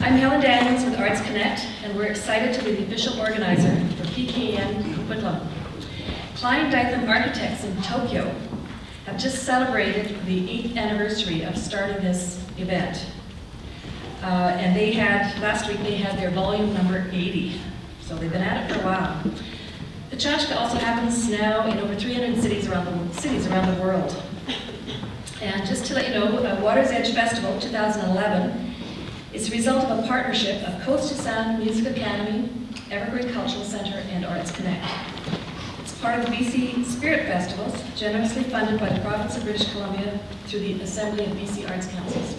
I'm Helen with ArtsConnect, and we're excited to be the official organizer for PKN Coquitlam. Klein Dytham Architects in Tokyo have just celebrated the 8th anniversary of starting this event. And they had, last week they had their volume number 80, so they've been at it for a while. PechaKucha also happens now in over 300 cities around the world. And just to let you know, Water's Edge Festival 2011 is the result of a partnership of Coast to Sound Music Academy, Evergreen Cultural Center, and ArtsConnect. It's part of the BC Spirit Festivals, generously funded by the Province of British Columbia through the Assembly of BC Arts Councils.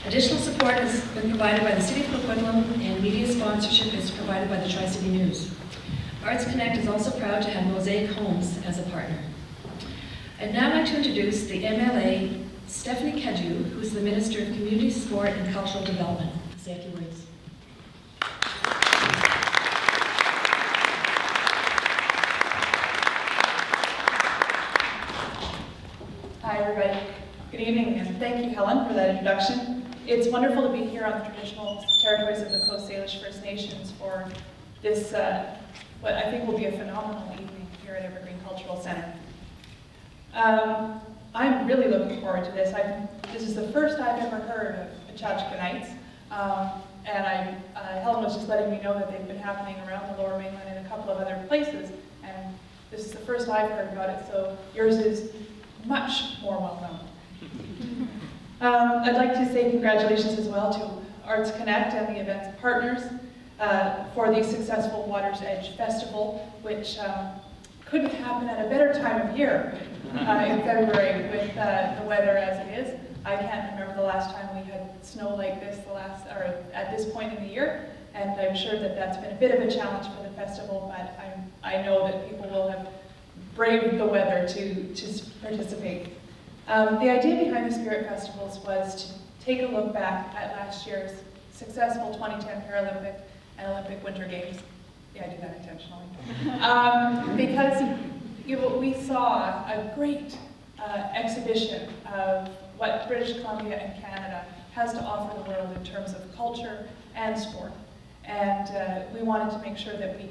Additional support has been provided by the City of Coquitlam, and media sponsorship is provided by the Tri-City News. ArtsConnect is also proud to have Mosaic Homes as a partner. I'd now like to introduce the MLA, Stephanie Cadieux, who's the Minister of Community, Sport and Cultural Development. Say a few words. Hi everybody. Good evening, and thank you, Helen, for that introduction. It's wonderful to be here on the traditional territories of the Coast Salish First Nations for this, what I think will be a phenomenal evening here at Evergreen Cultural Center. I'm really looking forward to this. This is the first I've ever heard of PechaKucha Nights, and Helen was just letting me know that they've been happening around the Lower Mainland and a couple of other places, and this is the first I've heard about it, so yours is much more well known. I'd like to say congratulations as well to ArtsConnect and the event's partners for the successful Water's Edge Festival, which couldn't happen at a better time of year in February with the weather as it is. I can't remember the last time we had snow like this at this point in the year, and I'm sure that that's been a bit of a challenge for the festival, but I know that people will have braved the weather to participate. The idea behind the Spirit Festivals was to take a look back at last year's successful 2010 Paralympic and Olympic Winter Games. Yeah, I did that intentionally. Because we saw a great exhibition of what British Columbia and Canada has to offer the world in terms of culture and sport. And we wanted to make sure that we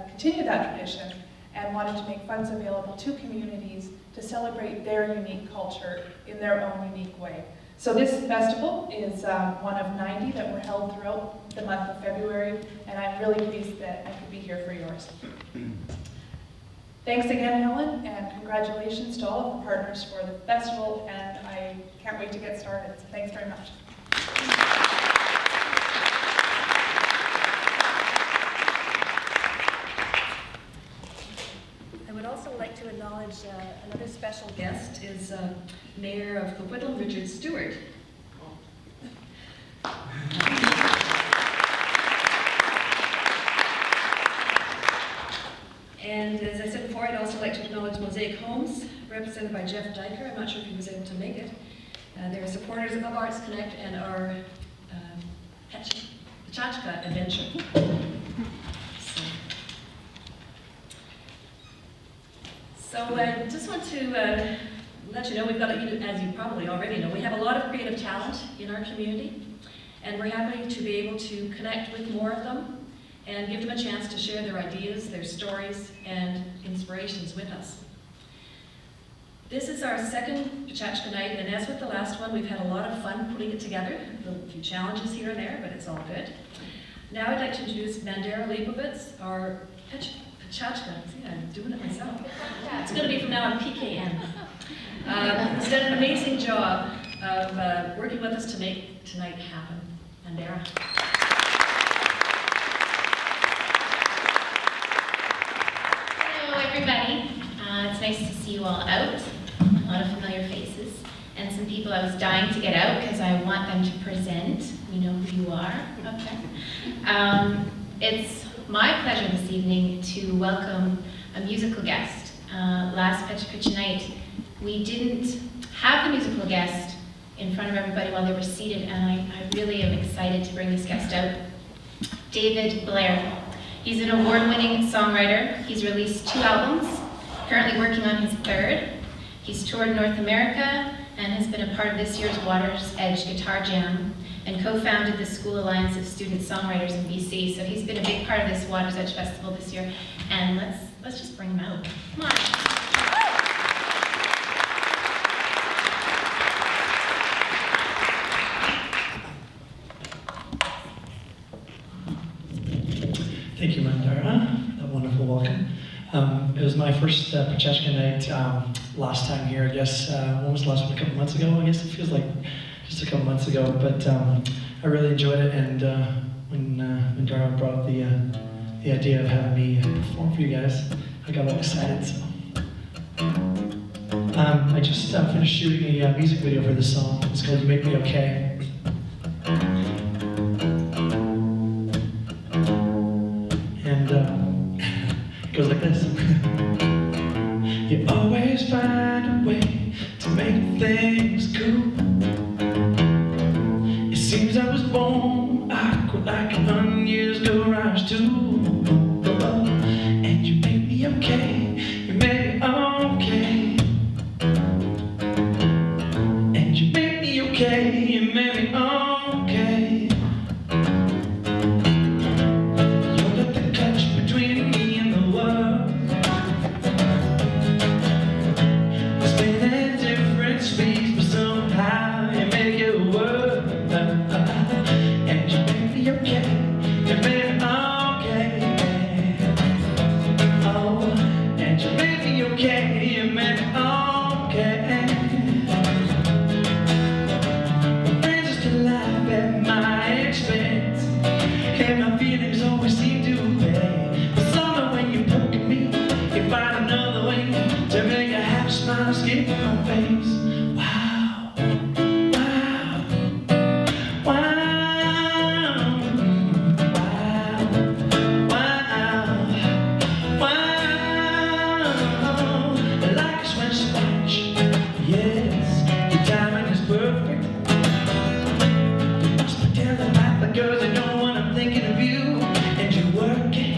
continue that tradition and wanted to make funds available to communities to celebrate their unique culture in their own unique way. So this festival is one of 90 that were held throughout the month of February, and I'm really pleased that I could be here for yours. Thanks again, Helen, and congratulations to all of the partners for the festival, and I can't wait to get started, so thanks very much. I would also like to acknowledge another special guest is Mayor of Coquitlam, Richard Stewart. And as I said before, I'd also like to acknowledge Mosaic Homes, represented by Jeff Diker. I'm not sure if he was able to make it. They're supporters of ArtsConnect and our PechaKucha adventure. So I just want to let you know, we've got, as you probably already know, we have a lot of creative talent in our community, and we're happy to be able to connect with more of them and give them a chance to share their ideas, their stories, and inspirations with us. This is our second PechaKucha Night, and as with the last one, we've had a lot of fun putting it together. A few challenges here and there, but it's all good. Now I'd like to introduce Mandara Leibovitz, our PechaKucha. See, I'm doing it myself. It's going to be from now on PKN. He's done an amazing job of working with us to make tonight happen. Mandara. Hello, everybody. It's nice to see you all out. A lot of familiar faces. And some people I was dying to get out because I want them to present. We know who you are. Okay. It's my pleasure this evening to welcome a musical guest. Last PechaKucha Night, we didn't have the musical guest in front of everybody while they were seated, and I really am excited to bring this guest out. David Blair. He's an award-winning songwriter. He's released 2 albums, currently working on his 3rd. He's toured North America and has been a part of this year's Water's Edge Guitar Jam. And and co-founded the School Alliance of Student Songwriters in BC. So he's been a big part of this Water's Edge Festival this year, and let's just bring him out. Come on. Thank you, Mandara. That wonderful welcome. It was my first PechaKucha Night last time here, I guess. When was the last one? A couple months ago? I guess it feels like just a couple months ago. But I really enjoyed it, and when Mandara brought up the idea of having me perform for you guys, I got all excited. So I just finished shooting a music video for this song. It's called "You Make Me Okay." It goes like this. You always find a way to make things cool. It seems I was born awkward like an unused garage tool. And you make me okay, you make me okay. And you make me okay, you make me okay. Skip my face. Wow, wow, wow, wow, wow, wow. Like a smash watch. Yes, your timing is perfect. You must be telling about the girls that know when I'm thinking of you. And you work it,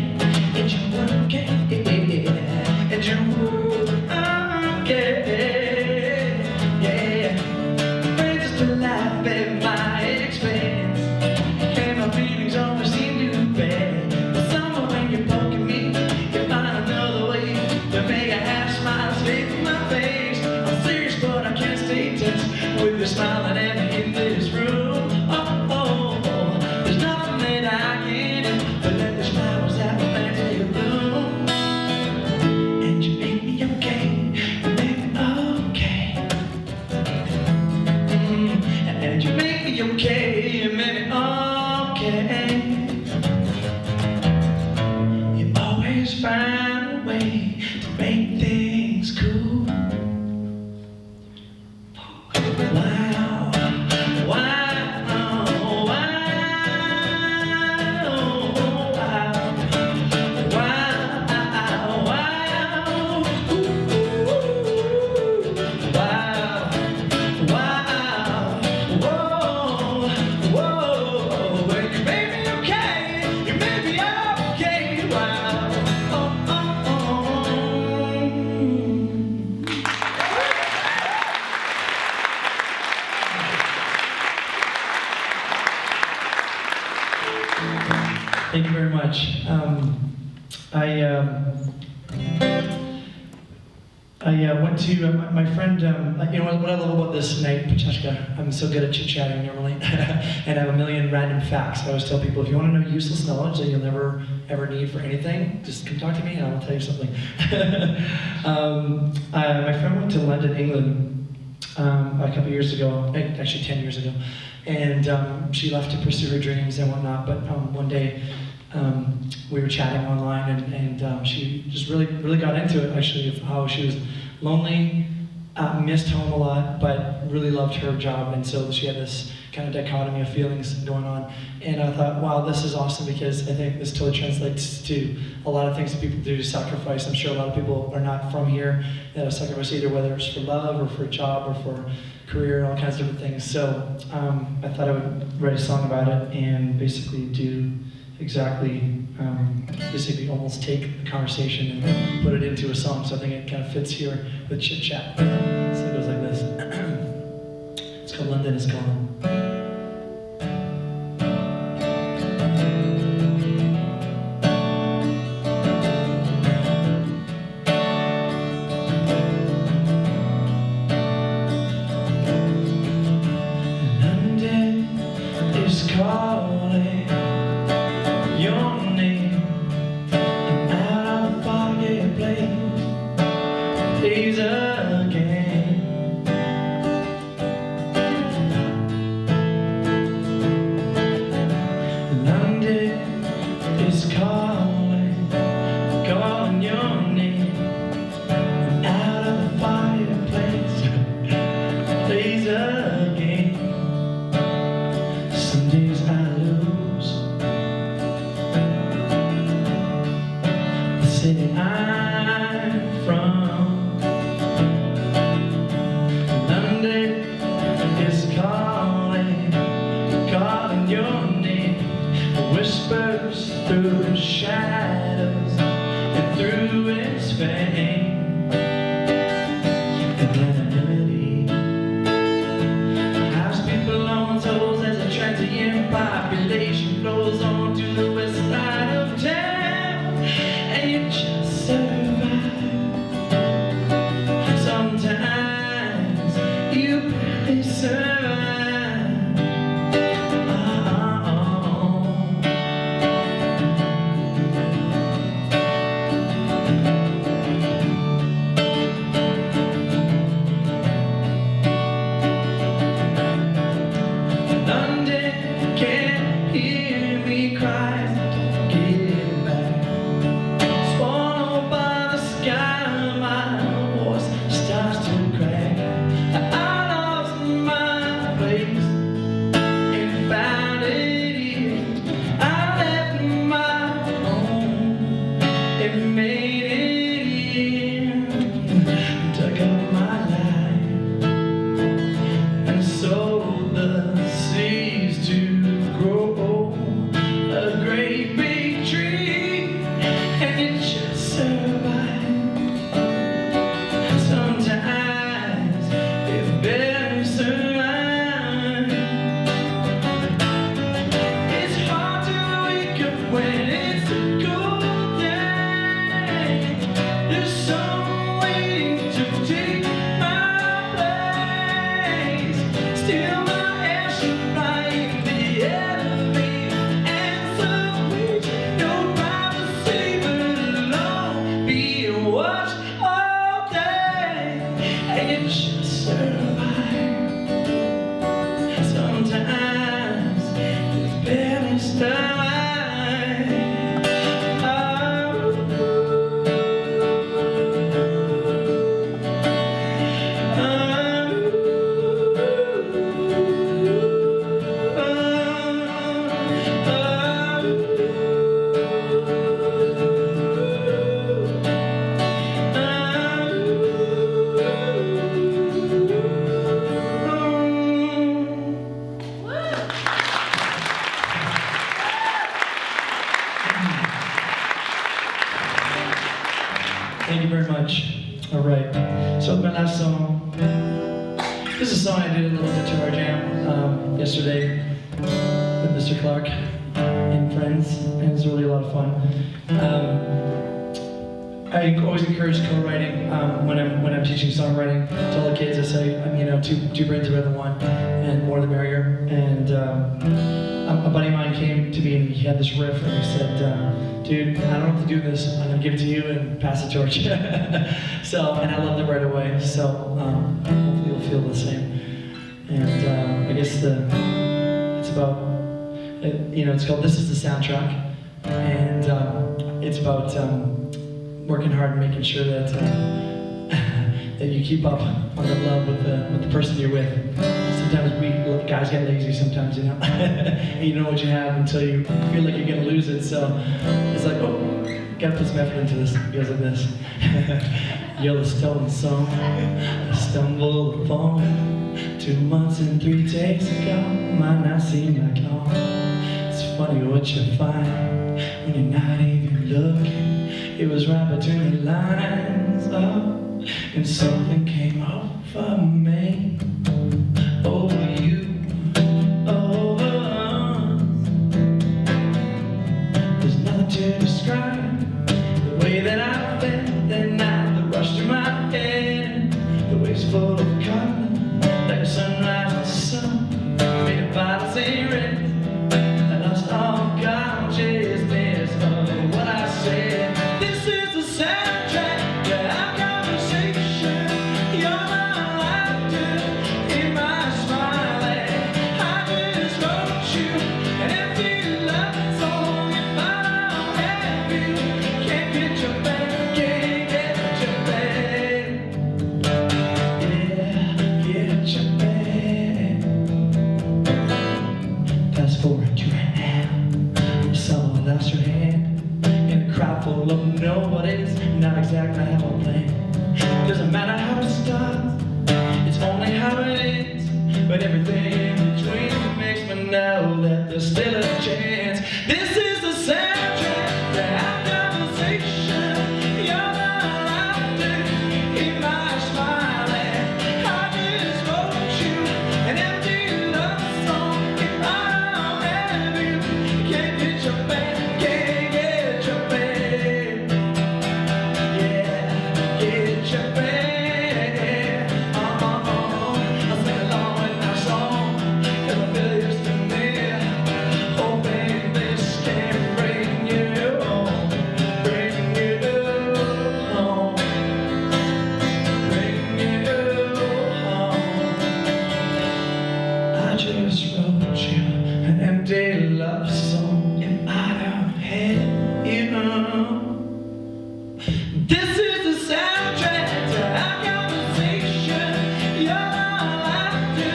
and you work it, and you work it. Smiling at me in this room. Oh, oh, oh. There's nothing that I can do but let the flowers that were meant to bloom. And you make me okay, you make me okay. And you make me okay, you make me okay. You always find a way to make things cool. Thank you very much. I went to my friend. You know what I love about this night, PechaKucha? I'm so good at chit-chatting normally, and I have a million random facts. I always tell people, if you want to know useless knowledge that you'll never ever need for anything, just come talk to me and I'll tell you something. My friend went to London, England, a couple years ago, actually 10 years ago, and she left to pursue her dreams and whatnot. But one day we were chatting online, and she just really got into it, actually, of how she was lonely, missed home a lot, but really loved her job. And so she had this kind of dichotomy of feelings going on. And I thought, wow, this is awesome, because I think this totally translates to a lot of things that people do to sacrifice. I'm sure a lot of people are not from here that have sacrificed, either whether it's for love or for a job or for career and all kinds of different things. So I thought I would write a song about it and basically do exactly, basically almost take the conversation and put it into a song. So I think it kind of fits here with chit chat. So it goes like this. It's called London Is Gone. calling your name, and out of the fireplace, plays again. London is calling, calling your name, and out of the fireplace, plays again. Some days I lose the city I'm from. London is calling, calling your name. Whispers through the shadows and through its fame. And then a melody has people on toes as a transient population flows on to the west side of town, and you just survive. Sometimes you barely survive. Thank you very much. All right. So my last song. This is a song I did a little guitar jam yesterday with Mr. Clark and friends, and it was really a lot of fun. I always encourage co-writing when I'm teaching songwriting to all the kids. I say, two brains are better than one, and more the merrier. And a buddy of mine came to me and he had this riff, and he said, "Dude, I don't have to do this. I'm gonna give it to you and pass the torch." So, and I loved it right away. So hopefully you'll feel the same. And I guess it's about, it's called "This Is the Soundtrack," and it's about working hard and making sure that that you keep up on the love with the person you're with. Sometimes we guys get lazy sometimes, and you don't know what you have until you feel like you're gonna lose it. So it's like, oh, gotta put some effort into this. It goes like this. Yellowstone song, I stumbled upon 2 months and 3 takes ago. Might not seem like long. It's funny what you find when you're not even looking. It was right between the lines, and something came over me, over you, over us. There's nothing to describe the way that I felt that night, the rush through my head, the waves full of color, like a sunrise in the sun, made of bottles and red. to right now. Someone lost your hand in a crowd full of nobodies. Not exactly how I planned. Doesn't matter how it starts, it's only how it ends. But everything in between makes me know that there's still a chance. This is the soundtrack to our conversation. You're not allowed to hear my smiling. I just wrote you an empty love song. If I don't have you, can't get your back, can't get your back. Yeah, get your back. I'll sing along with our song, 'cause I feel it's to me. Hoping this can bring you home, bring you home, bring you home. I just wrote you an empty love song. If I don't have you, this is the soundtrack to our conversation. You're not allowed to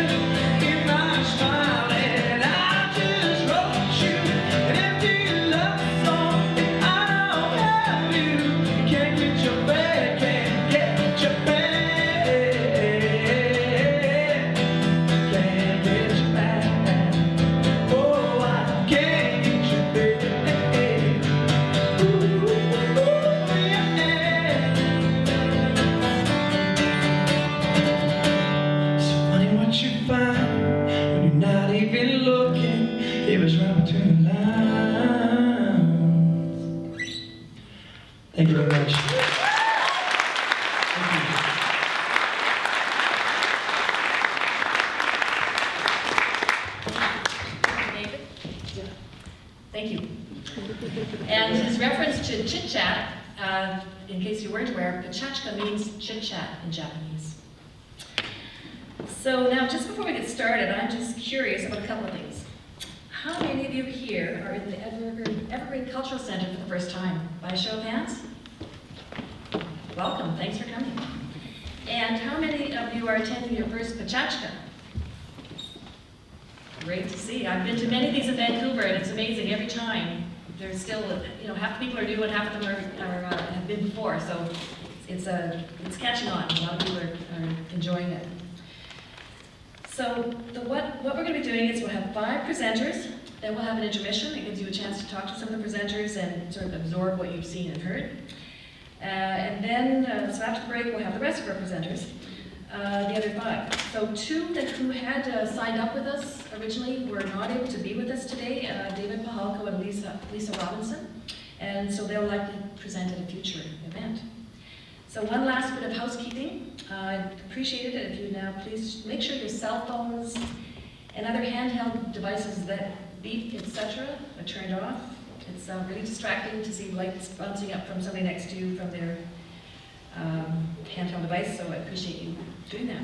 hear my smiling. I just wrote you an empty love song. If I don't have you, can't get your back, can't get your back, can't get your back. Oh, I can't get your back. Ooh, yeah. It's funny what you find when you're not even looking. It was right between the lines. Thank you very much. David? Thank you. And his reference to chit-chat, in case you weren't aware, PechaKucha means chit-chat in Japanese. So now, just before we get started, I'm just curious about a couple of things. How many of you here are in the Evergreen Cultural Center for the first time? By a show of hands? Welcome, thanks for coming. And how many of you are attending your first PechaKucha? Great to see. I've been to many of these in Vancouver, and it's amazing every time. There's still, half the people are new and half of them have been before, so it's catching on. A lot of people are enjoying it. So what we're going to be doing is we'll have 5 presenters, then we'll have an intermission. It gives you a chance to talk to some of the presenters and sort of absorb what you've seen and heard. And then, so after the break, we'll have the rest of our presenters, the other 5. So 2 who had signed up with us originally were not able to be with us today, David Pahalko and Lisa Robinson, and so they'll likely present at a future event. So one last bit of housekeeping. I'd appreciate it if you now please make sure your cell phones and other handheld devices that beep, etc. are turned off. It's really distracting to see lights bouncing up from somebody next to you from their handheld device, so I appreciate you doing that.